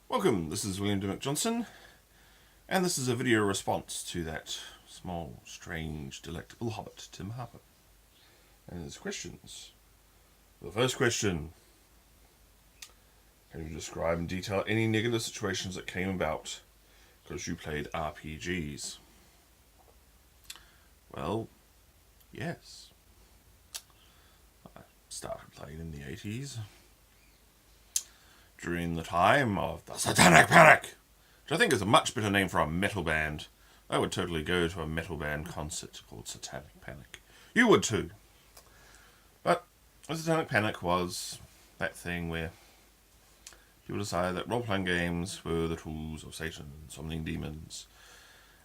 Welcome, this is William Dymock-Johnson, and this is a video response to that small, strange, delectable hobbit, Tim Harper. And his questions. The first question: can you describe in detail any negative situations that came about because you played RPGs? Well, yes. I started playing in the 80s. During the time of the Satanic Panic, which I think is a much better name for a metal band. I would totally go to a metal band concert called Satanic Panic. You would too. But the Satanic Panic was that thing where people decided that role-playing games were the tools of Satan, summoning demons,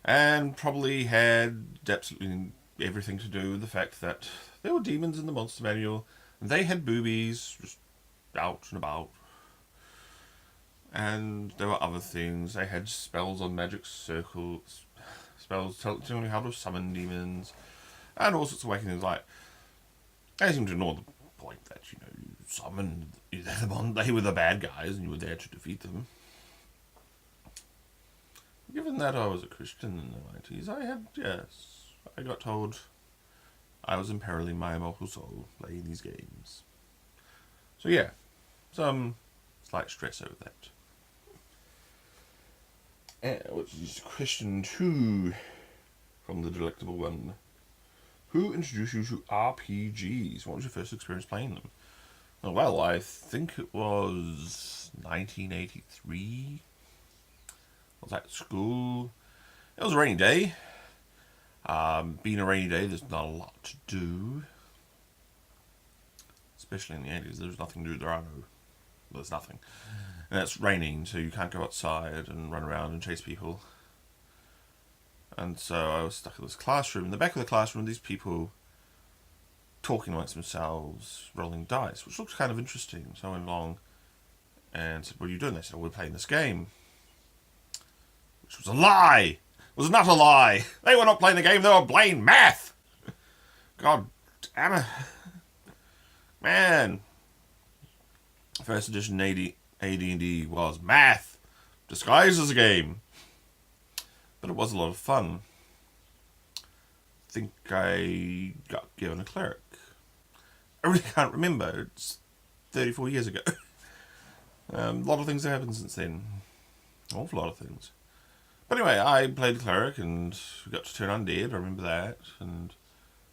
and probably had absolutely everything to do with the fact that there were demons in the monster manual, and they had boobies just out and about. And there were other things. They had spells on magic circles, spells telling you how to summon demons, and all sorts of wacky things like. They seem to ignore the point that, you summoned them. They were the bad guys, and you were there to defeat them. Given that I was a Christian in the 90s, I got told I was imperiling my immortal soul playing these games. So yeah, some slight stress over that. Which is question 2 from the delectable one. Who introduced you to RPGs? What was your first experience playing them? Well, I think it was 1983. I was at school. It was a rainy day. Being a rainy day, there's not a lot to do. Especially in the 80s, there's nothing to do. There's nothing. And it's raining, so you can't go outside and run around and chase people. And so I was stuck in this classroom. In the back of the classroom, these people talking amongst themselves, rolling dice, which looked kind of interesting. So I went along and said, "What are you doing?" They said, "We're playing this game." Which was a lie! It was not a lie! They were not playing the game, they were playing math! God damn it. Man. First edition AD&D was math, disguised as a game. But it was a lot of fun. I think I got given a cleric. I really can't remember. It's 34 years ago. A lot of things have happened since then. An awful lot of things. But anyway, I played the cleric and got to turn undead. I remember that. And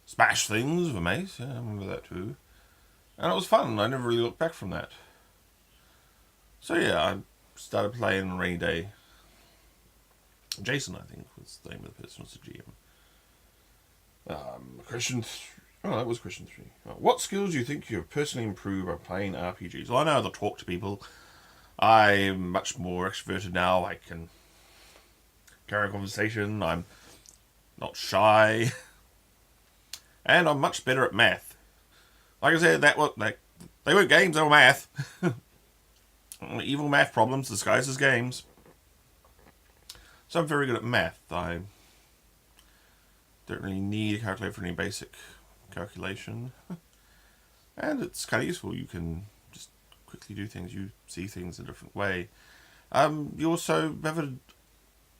smash things with a mace. Yeah, I remember that too. And it was fun. I never really looked back from that. So yeah, I started playing on a rainy day. Jason, I think, was the name of the person, was the GM. That was question 3. What skills do you think you have personally improved by playing RPGs? Well, I know how to talk to people. I'm much more extroverted now. I can carry a conversation. I'm not shy. And I'm much better at math. Like I said, they weren't games, they were math. Evil math problems disguised as games. So I'm very good at math. I don't really need a calculator for any basic calculation. And it's kind of useful. You can just quickly do things. You see things in a different way. You also have a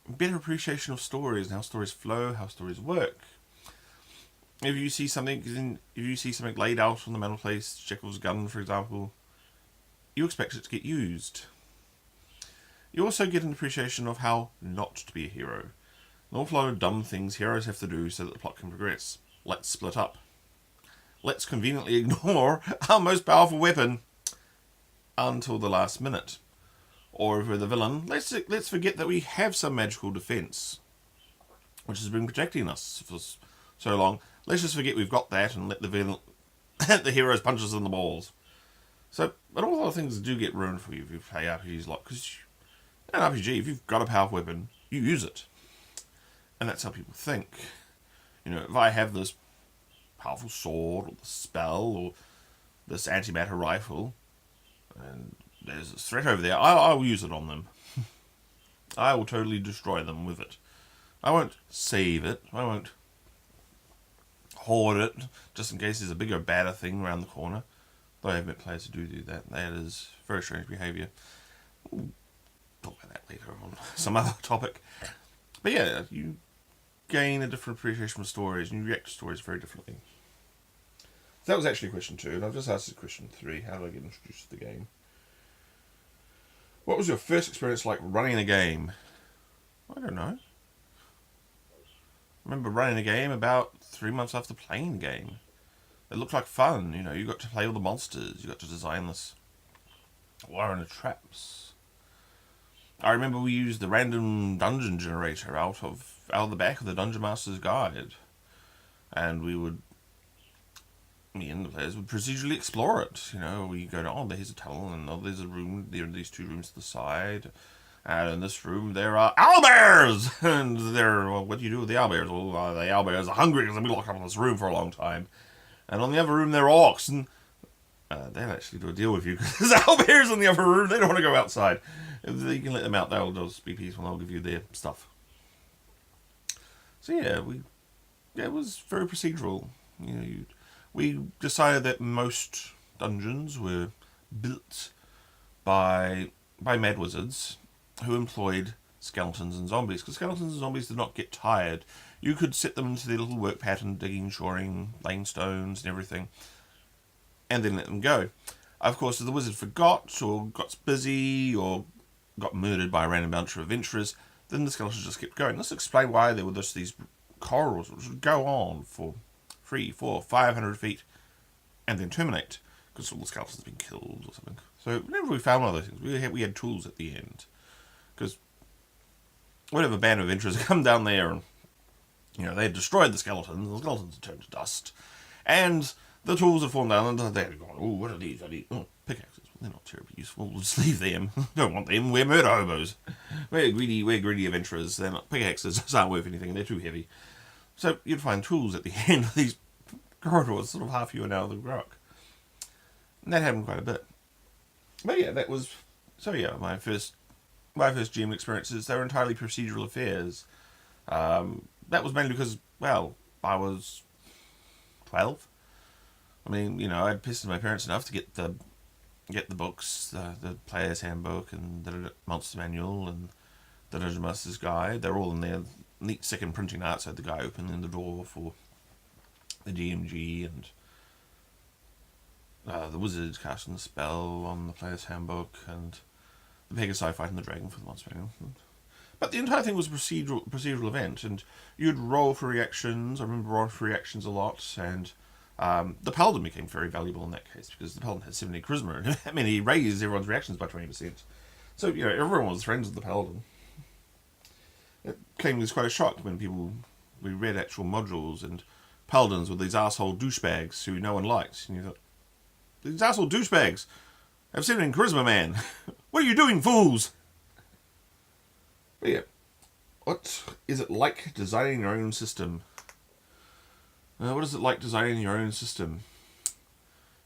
better appreciation of stories and how stories flow, how stories work. If you see something laid out on the mantelpiece, Chekhov's gun, for example, you expect it to get used. You also get an appreciation of how not to be a hero. An awful lot of dumb things heroes have to do so that the plot can progress. Let's split up. Let's conveniently ignore our most powerful weapon until the last minute. Or if we're the villain, let's forget that we have some magical defense, which has been protecting us for so long. Let's just forget we've got that and let the heroes punch us in the balls. So, but all other things do get ruined for you if you play RPGs a lot, because in an RPG, if you've got a powerful weapon, you use it. And that's how people think. If I have this powerful sword, or this spell, or this antimatter rifle, and there's a threat over there, I will use it on them. I will totally destroy them with it. I won't save it. I won't hoard it, just in case there's a bigger, badder thing around the corner. Though I have met players who do that. That is very strange behaviour. talk about that later on some other topic. But yeah, you gain a different appreciation for stories, and you react to stories very differently. So that was actually question 2, and I've just asked question 3. How did I get introduced to the game? What was your first experience like running a game? I don't know. I remember running a game about 3 months after playing the game. It looked like fun, you know, you got to play all the monsters, you got to design this wire of traps. I remember we used the random dungeon generator out of the back of the Dungeon Master's Guide. And me and the players would procedurally explore it. You know, we go to, there's a tunnel, and there's a room, there are these 2 rooms to the side. And in this room there are owlbears! And what do you do with the owlbears? Well, the owlbears are hungry because they've been locked up in this room for a long time. And on the other room there are orcs, and they'll actually do a deal with you because there's owlbears in the other room. They don't want to go outside. If you can let them out, they'll just be peaceful and they'll give you their stuff. So yeah, it was very procedural. You know, we decided that most dungeons were built by mad wizards who employed skeletons and zombies, because skeletons and zombies did not get tired. You could set them into their little work pattern, digging, shoring, laying stones and everything, and then let them go. Of course, if the wizard forgot, or got busy, or got murdered by a random bunch of adventurers, then the skeletons just kept going. This explains why there were just these corridors which would go on for 300, 400, 500 feet and then terminate, because all the skeletons had been killed or something. So whenever we found one of those things, we had tools at the end, because whatever band of adventurers come down there and, you know, they had destroyed the skeletons had turned to dust, and the tools had fallen down, and they had gone, what are these? Pickaxes. Well, they're not terribly useful. We'll just leave them. Don't want them. We're murder hobos. We're greedy adventurers. They're not, pickaxes aren't worth anything. They're too heavy. So you'd find tools at the end of these corridors, sort of half you and out of the rock. And that happened quite a bit. But yeah, my first GM experiences, they were entirely procedural affairs. That was mainly because, well, I was 12. I mean, you know, I'd pestered my parents enough to get the books, the player's handbook and the monster manual and the Dungeon Master's Guide. They're all in there. Neat second printing outside the guy opening the door for the DMG, and the wizard casting the spell on the player's handbook, and the Pegasi fighting the dragon for the monster manual. But the entire thing was a procedural event, and you'd roll for reactions. I remember rolling for reactions a lot, and the Paladin became very valuable in that case, because the Paladin had 70 charisma, and he raised everyone's reactions by 20%. So, you know, everyone was friends with the Paladin. It came as quite a shock when we read actual modules, and Paladins were these asshole douchebags who no one liked. And you thought, these asshole douchebags have 70 charisma, man. What are you doing, fools? But yeah, what is it like designing your own system? What is it like designing your own system?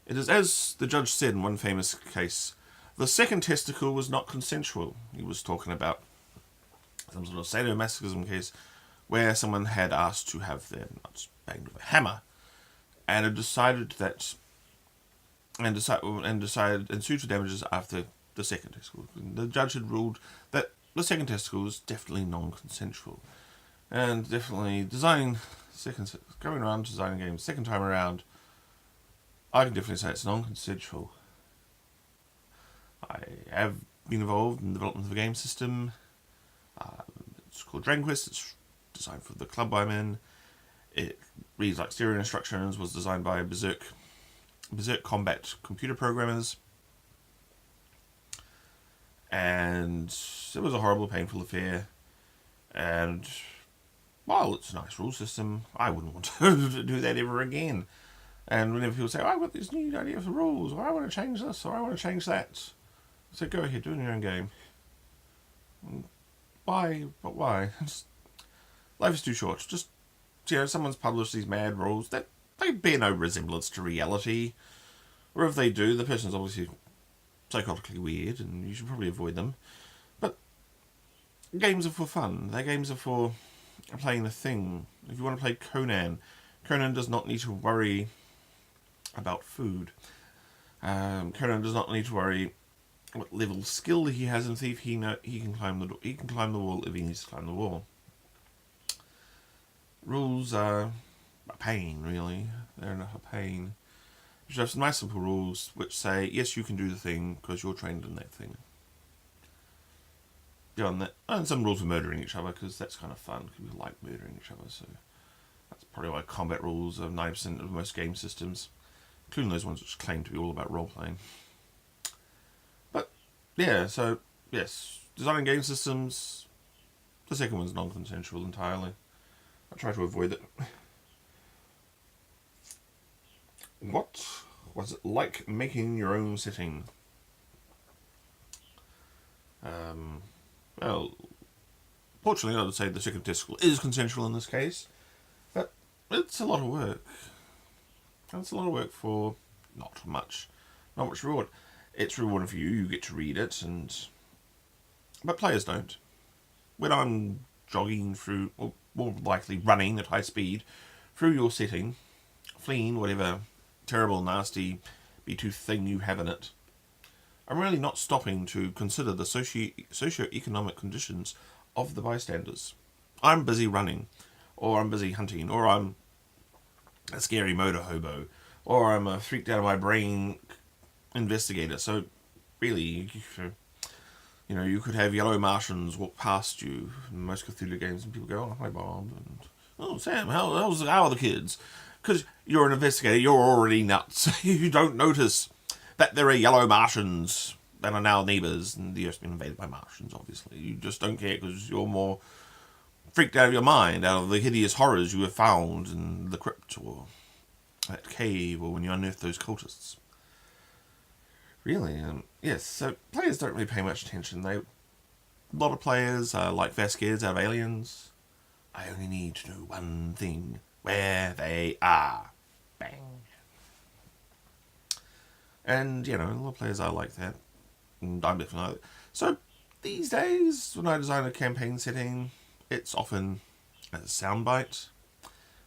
It is, as the judge said in one famous case, the second testicle was not consensual. He was talking about some sort of sadomasochism case where someone had asked to have their nuts banged with a hammer, and had decided that, and sued for damages after the second testicle. The judge had ruled that the second testicle was definitely non-consensual, and definitely going around designing games second time around, I can definitely say it's non-consensual. I have been involved in the development of a game system. It's called Dragon Quest. It's designed for the club I'm in. It reads like stereo instructions. Was designed by Berserk Combat computer programmers, and it was a horrible, painful affair. And while it's a nice rule system, I wouldn't want to do that ever again. And whenever people say, I've got this new idea for rules, or I want to change this, or I want to change that, I say, go ahead, do it in your own game. Why? But why? Life is too short. Just, you know, someone's published these mad rules that they bear no resemblance to reality. Or if they do, the person's obviously psychotically weird, and you should probably avoid them. But games are for fun. Their games are for playing a thing. If you want to play Conan does not need to worry about food. Conan does not need to worry what level skill he has in Thief. He can climb the he can climb the wall if he needs to climb the wall. Rules are a pain, really. They're enough a pain. You have some nice simple rules which say, yes, you can do the thing because you're trained in that thing. Beyond that, and some rules for murdering each other because that's kind of fun. People like murdering each other, so that's probably why combat rules are 90% of most game systems, including those ones which claim to be all about role-playing. But, yeah, so, yes, designing game systems, the second one's non-consensual entirely. I try to avoid it. What was it like making your own setting? Well, fortunately, I would say the second testicle is consensual in this case, but it's a lot of work. It's a lot of work for not much reward. It's rewarding for you. You get to read it, but players don't. When I'm jogging through, or more likely running at high speed through your setting, fleeing whatever terrible, nasty, B2 thing you have in it, I'm really not stopping to consider the socio-economic conditions of the bystanders. I'm busy running, or I'm busy hunting, or I'm a scary motor hobo, or I'm a freaked out of my brain investigator. So, really, you could have yellow Martians walk past you in most Cthulhu games, and people go, "Oh, hi, Bob," and "Oh, Sam, how are the kids?" Because you're an investigator, you're already nuts. You don't notice that there are yellow Martians that are now neighbours, and the Earth's been invaded by Martians, obviously. You just don't care because you're more freaked out of your mind, out of the hideous horrors you have found in the crypt, or that cave, or when you unearth those cultists. Really, yes, so players don't really pay much attention. A lot of players are like Vasquez out of Aliens. I only need to know one thing: where they are. Bang. And, a lot of players are like that. And I'm definitely like that. So, these days, when I design a campaign setting, it's often a soundbite.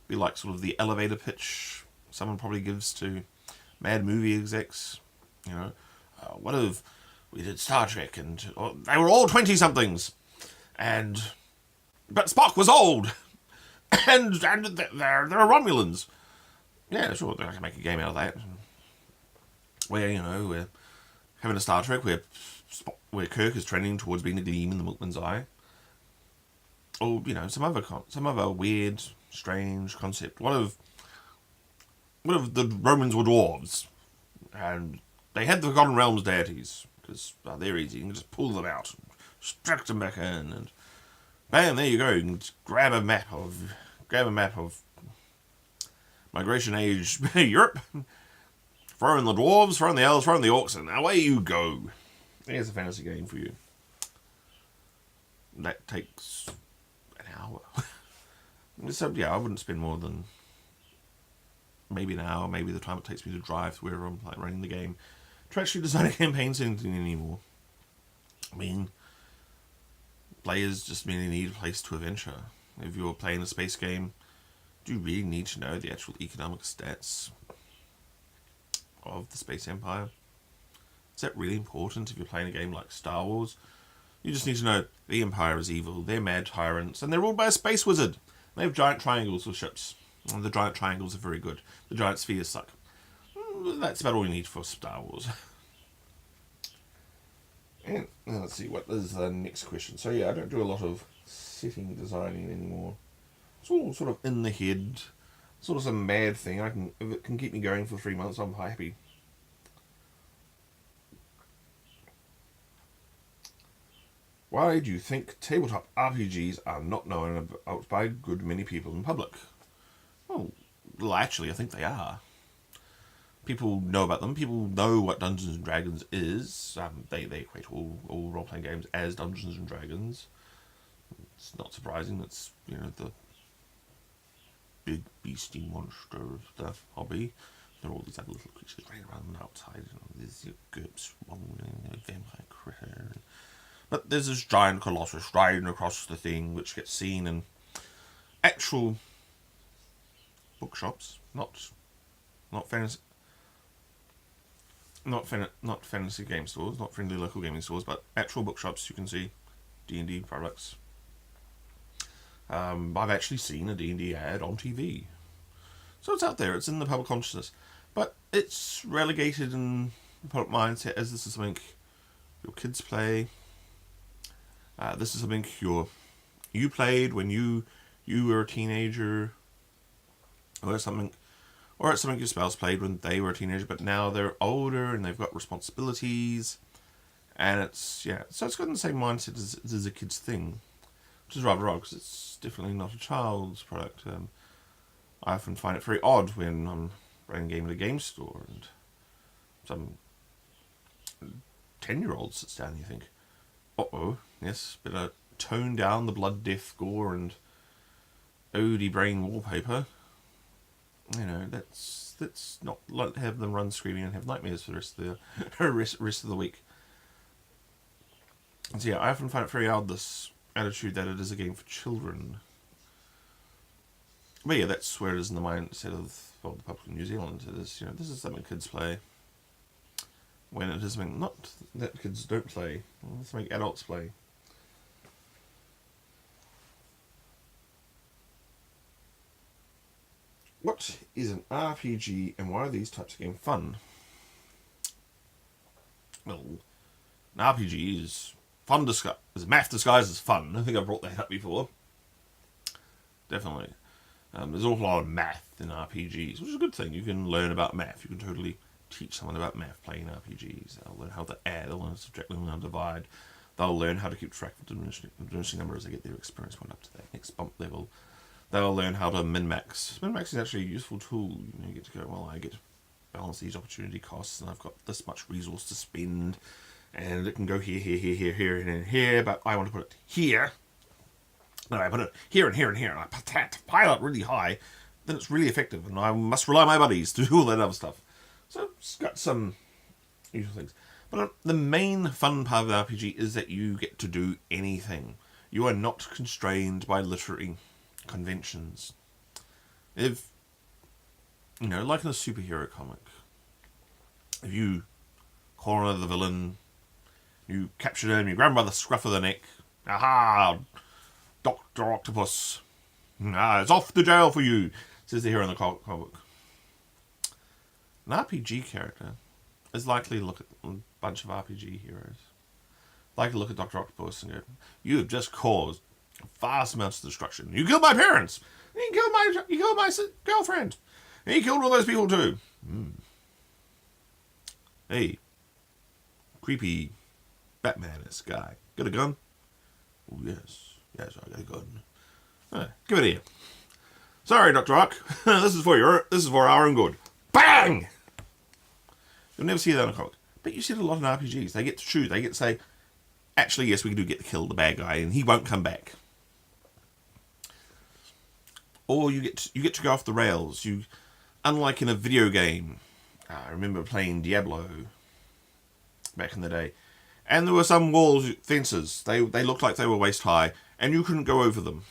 Be like sort of the elevator pitch someone probably gives to mad movie execs. What if we did Star Trek and they were all 20-somethings, but Spock was old, and they're Romulans. Yeah, sure, I can make a game out of that. Where, we're having a Star Trek where Kirk is trending towards being a gleam in the Milkman's eye. Or, some other weird, strange concept. What if the Romans were dwarves, and they had the Forgotten Realms deities, because they're easy. You can just pull them out, extract them back in, and bam, there you go. You can just grab a map of Migration Age Europe, throw in the dwarves, throw in the elves, throw in the orcs, and away you go. There's a fantasy game for you. That takes an hour. So, yeah, I wouldn't spend more than maybe an hour, maybe the time it takes me to drive to wherever I'm running the game, to actually design a campaign setting anymore. I mean, players just merely need a place to adventure. If you're playing a space game, do you really need to know the actual economic stats of the Space Empire? Is that really important if you're playing a game like Star Wars? You just need to know the Empire is evil, they're mad tyrants, and they're ruled by a space wizard. They have giant triangles with ships, and the giant triangles are very good. The giant spheres suck. That's about all you need for Star Wars. And let's see, what is the next question? So yeah, I don't do a lot of setting designing anymore. It's all sort of in the head, sort of some mad thing. If it can keep me going for 3 months, I'm happy. Why do you think tabletop RPGs are not known about by a good many people in public? Well, actually, I think they are. People know about them. People know what Dungeons and Dragons is. They equate all role-playing games as Dungeons and Dragons. It's not surprising. It's, the big beastie monster of the hobby. There are all these other little creatures running around outside. There's GURPS, vampire critter. But there's this giant colossus riding across the thing, which gets seen in actual bookshops, not fantasy. not fantasy game stores, not friendly local gaming stores, but actual bookshops. You can see D&D products. I've actually seen a D&D ad on TV. So it's out there, it's in the public consciousness. But it's relegated in the public mindset as this is something your kids play. This is something you played when you were a teenager. Or it's something your spouse played when they were a teenager, but now they're older and they've got responsibilities. And so it's got the same mindset as a kid's thing. Which is rather odd, because it's definitely not a child's product. I often find it very odd when I'm running a game at a game store and some 10-year-old sits down and you think, yes, better tone down the blood, death, gore, and OD brain wallpaper. That's not like have them run screaming and have nightmares for the rest of the week. And so I often find it very odd, this attitude that it is a game for children. But that's where it is in the mindset of the public in New Zealand. It is, this is something kids play. When it is something not that kids don't play, it's something adults play. What is an RPG and why are these types of games fun? Well, an RPG is fun is math disguised as fun. I think I've brought that up before. Definitely. There's an awful lot of math in RPGs, which is a good thing. You can learn about math. You can totally teach someone about math playing RPGs. They'll learn how to add, they'll learn how to subtract, they'll learn how to divide. They'll learn how to keep track of diminishing numbers as they get their experience point up to that next bump level. They'll learn how to min-max. Min-max is actually a useful tool. You get to go, I get to balance these opportunity costs, and I've got this much resource to spend, and it can go here, and here, but I want to put it here. No, I put it here and here and here, and I pile it really high, then it's really effective, and I must rely on my buddies to do all that other stuff. So it's got some useful things. But the main fun part of the RPG is that you get to do anything. You are not constrained by literary conventions. If, like in a superhero comic, if you corner the villain, you capture him, you grab him by the scruff of the neck, aha, Dr. Octopus, it's off to jail for you, says the hero in the comic book. An RPG character is likely to look at a bunch of RPG heroes. Likely to look at Dr. Octopus and go, you have just caused vast amounts of destruction. You killed my parents. You killed my girlfriend. And you killed all those people too. Hey, creepy Batman-esque guy. Got a gun? Oh, yes, I got a gun. Give it here. Sorry, Dr. Ock. This is for our own good. Bang! You'll never see that in a comic. But you see it a lot in RPGs. They get to choose. They get to say, actually, yes, we do get to kill the bad guy, and he won't come back. Or you get to go off the rails. Unlike in a video game, I remember playing Diablo back in the day, and there were some fences. They looked like they were waist high, and you couldn't go over them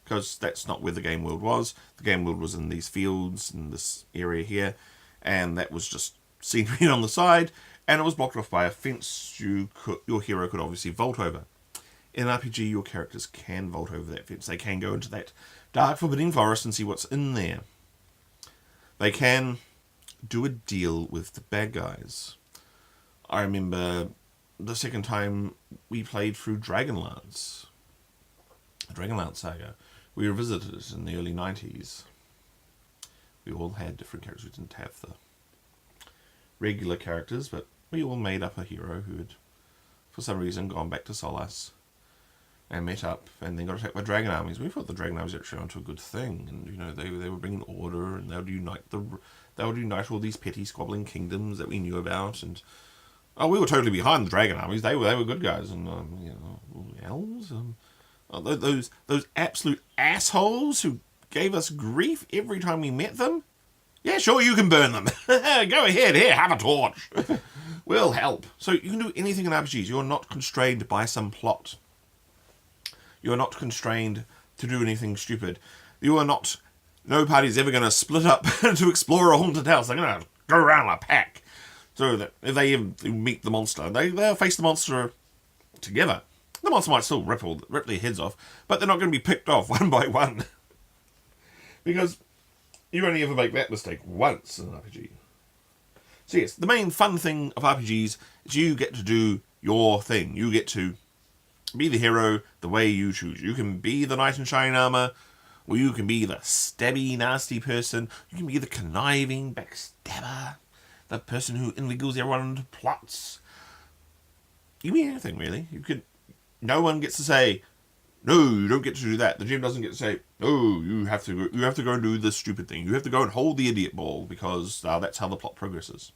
because that's not where the game world was. The game world was in these fields in this area here, and that was just scenery on the side, and it was blocked off by a fence. Your hero could obviously vault over. In RPG, your characters can vault over that fence. They can go into that dark, forbidding forest and see what's in there. They can do a deal with the bad guys. I remember the second time we played through Dragonlance, the Dragonlance saga. We revisited it in the early 90s. We all had different characters. We didn't have the regular characters, but we all made up a hero who had, for some reason, gone back to Solace and met up, and then got attacked by dragon armies. We thought the dragon armies actually onto a good thing, and they were bringing order, and they would unite all these petty squabbling kingdoms that we knew about, and we were totally behind the dragon armies. They were good guys, and elves, those absolute assholes who gave us grief every time we met them. Yeah, sure, you can burn them. Go ahead, here, have a torch. We'll help. So you can do anything in RPGs. You're not constrained by some plot. You're not constrained to do anything stupid. No party's ever going to split up to explore a haunted house. They're going to go around in a pack. So that if they meet the monster, they'll face the monster together. The monster might still rip their heads off, but they're not going to be picked off one by one. Because you only ever make that mistake once in an RPG. So yes, the main fun thing of RPGs is you get to do your thing. You get to be the hero the way you choose. You can be the knight in shining armor, or you can be the stabby, nasty person. You can be the conniving backstabber, the person who invigilates everyone into plots. You can be anything, really. No one gets to say, no, you don't get to do that. The GM doesn't get to say, no, you have to go and do this stupid thing. You have to go and hold the idiot ball because that's how the plot progresses.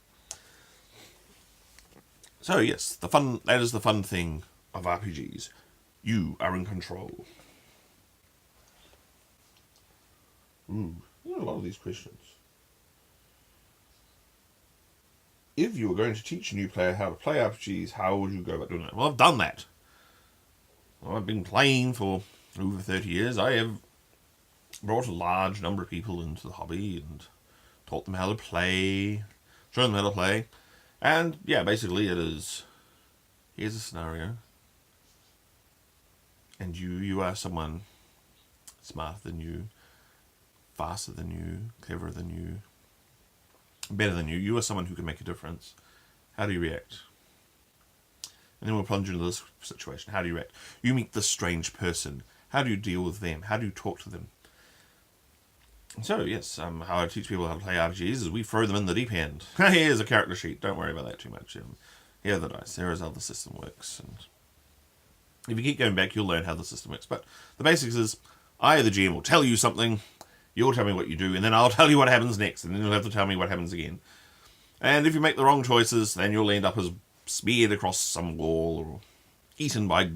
So yes, that is the fun thing of RPGs. You are in control. Ooh, a lot of these questions. If you were going to teach a new player how to play RPGs, how would you go about doing that? Well, I've done that. I've been playing for over 30 years. I have brought a large number of people into the hobby and taught them how to play, shown them how to play. And yeah, basically it is, here's a scenario. And you are someone smarter than you, faster than you, cleverer than you, better than you. You are someone who can make a difference. How do you react? And then we'll plunge into this situation. How do you react? You meet this strange person. How do you deal with them? How do you talk to them? So, yes, how I teach people how to play RPGs is we throw them in the deep end. Here's a character sheet. Don't worry about that too much. Here are the dice. Here is how the system works. And if you keep going back, you'll learn how the system works. But the basics is, I, the GM, will tell you something. You'll tell me what you do. And then I'll tell you what happens next. And then you'll have to tell me what happens again. And if you make the wrong choices, then you'll end up as speared across some wall or eaten by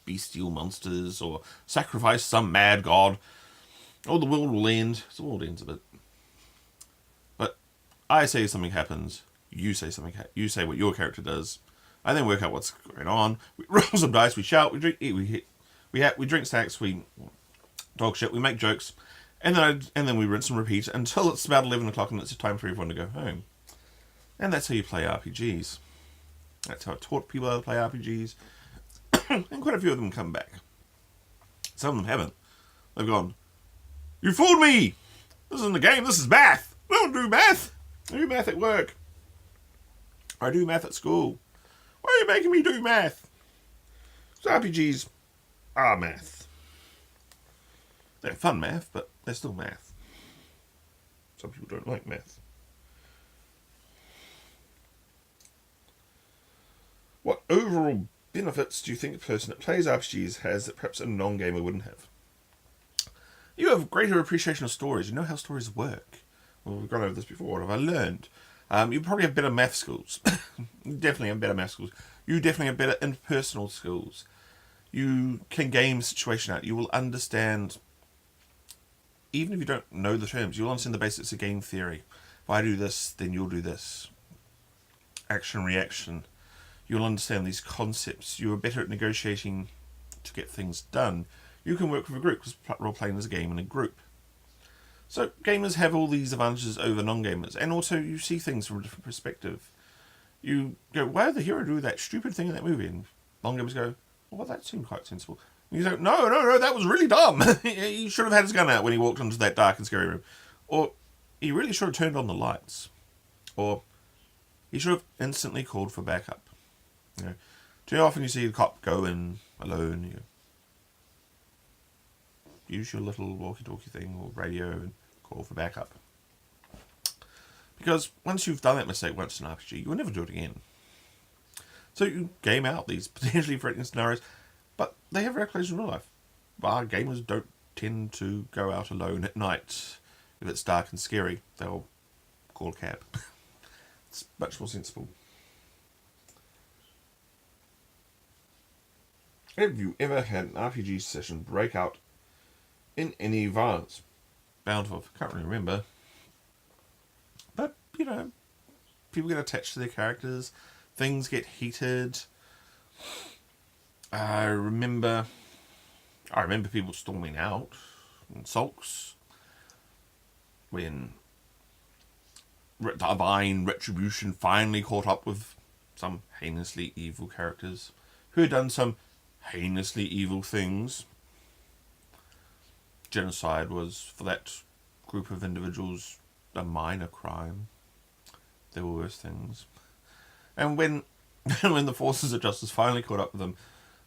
bestial monsters or sacrifice some mad god. Or the world will end. The world ends a bit. But I say something happens. You say something. You say what your character does. I then work out what's going on. We roll some dice. We shout. We drink. We drink stacks. We talk shit. We make jokes, and then we rinse and repeat until it's about 11 o'clock and it's time for everyone to go home. And that's how you play RPGs. That's how I taught people how to play RPGs, and quite a few of them come back. Some of them haven't. They've gone, "You fooled me! This isn't a game, this is math! I don't do math! I do math at work. I do math at school. Why are you making me do math?" So RPGs are math. They're fun math, but they're still math. Some people don't like math. What overall benefits do you think a person that plays RPGs has that perhaps a non-gamer wouldn't have? You have greater appreciation of stories. You know how stories work. Well, we've gone over this before. What have I learned? You probably have better math skills. You definitely have better math skills. You definitely have better interpersonal skills. You can game the situation out. You will understand, even if you don't know the terms, you'll understand the basics of game theory. If I do this, then you'll do this. Action, reaction. You'll understand these concepts. You are better at negotiating to get things done. You can work with a group, because role-playing is a game in a group. So gamers have all these advantages over non-gamers. And also you see things from a different perspective. You go, why did the hero do that stupid thing in that movie? And non-gamers go, well, that seemed quite sensible. And you go, no, that was really dumb. He should have had his gun out when he walked into that dark and scary room. Or he really should have turned on the lights. Or he should have instantly called for backup. You know, too often you see the cop go in alone. You use your little walkie-talkie thing or radio and call for backup. Because once you've done that mistake once in an RPG, you will never do it again. So you game out these potentially threatening scenarios, but they have application in real life. Our gamers don't tend to go out alone at night. If it's dark and scary, they'll call a cab. It's much more sensible. Have you ever had an RPG session break out in any violence? Bound to have. Can't really remember. But, you know, people get attached to their characters. Things get heated. I remember people storming out in sulks when divine retribution finally caught up with some heinously evil characters who had done some heinously evil things. Genocide was, for that group of individuals, a minor crime. There were worse things. And when the forces of justice finally caught up with them,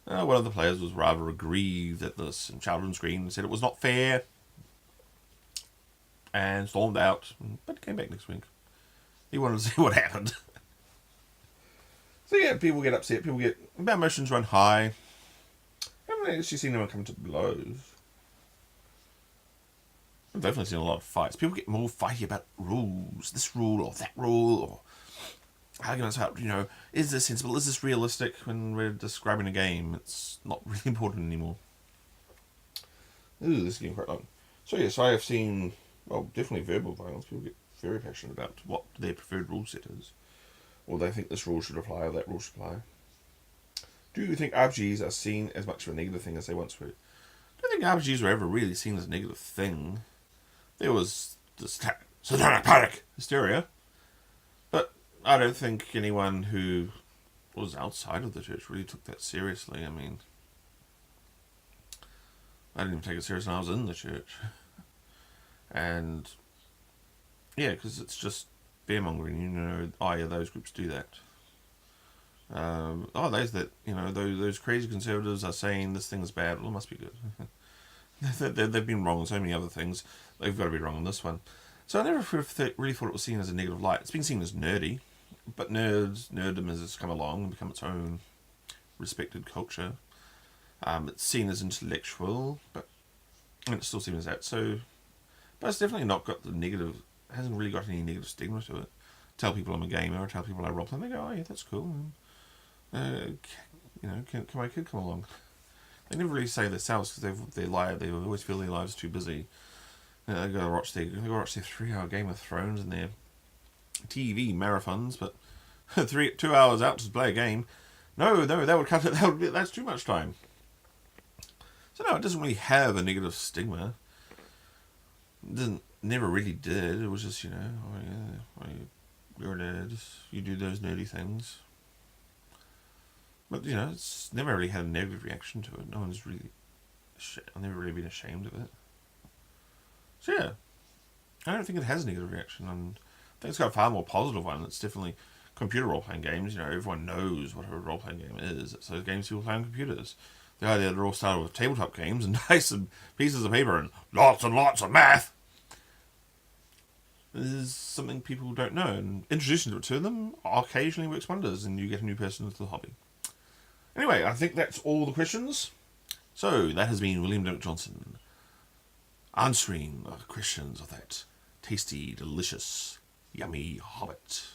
one of the players was rather aggrieved at this and shouted on screen and said it was not fair and stormed out, but came back next week. He wanted to see what happened. So yeah, people get upset, people get emotions run high. I haven't actually seen anyone come to blows. I've definitely seen a lot of fights. People get more fighty about rules, this rule or that rule, or arguments about, is this sensible, is this realistic when we're describing a game? It's not really important anymore. Ooh, this is getting quite long. So yes, I have seen, definitely verbal violence. People get very passionate about what their preferred rule set is. Or they think this rule should apply or that rule should apply. Do you think RPGs are seen as much of a negative thing as they once were? I don't think RPGs were ever really seen as a negative thing. There was this satanic panic hysteria. But I don't think anyone who was outside of the church really took that seriously. I mean, I didn't even take it seriously when I was in the church. And yeah, because it's just fear-mongering, those groups do that. Those crazy conservatives are saying this thing is bad, well, it must be good. They've been wrong on so many other things, they've got to be wrong on this one. So I never really thought it was seen as a negative light. It's been seen as nerdy, but nerddom has come along and become its own respected culture. It's seen as intellectual, but it's still seen as that. So, but it's definitely not got the negative. Hasn't really got any negative stigma to it. Tell people I'm a gamer, or tell people I role play, they go, oh yeah, that's cool. Can my kid come along? They never really say themselves because they always feel their lives too busy. They go watch their 3-hour Game of Thrones and their TV marathons, but 2 hours out to play a game. No, that would cut it. That's too much time. So no, it doesn't really have a negative stigma. It never really did. It was just, you're a nerd. You do those nerdy things. But, it's never really had a negative reaction to it. No one's really... I've never really been ashamed of it. So, yeah. I don't think it has a negative reaction. And I think it's got a far more positive one. It's definitely computer role-playing games. Everyone knows what a role-playing game is. It's those games people play on computers. The idea that they're all started with tabletop games and dice and pieces of paper and lots of math is something people don't know. And introducing it to them occasionally works wonders and you get a new person into the hobby. Anyway, I think that's all the questions. So, that has been William Dymock-Johnson answering the questions of that tasty, delicious, yummy hobbit.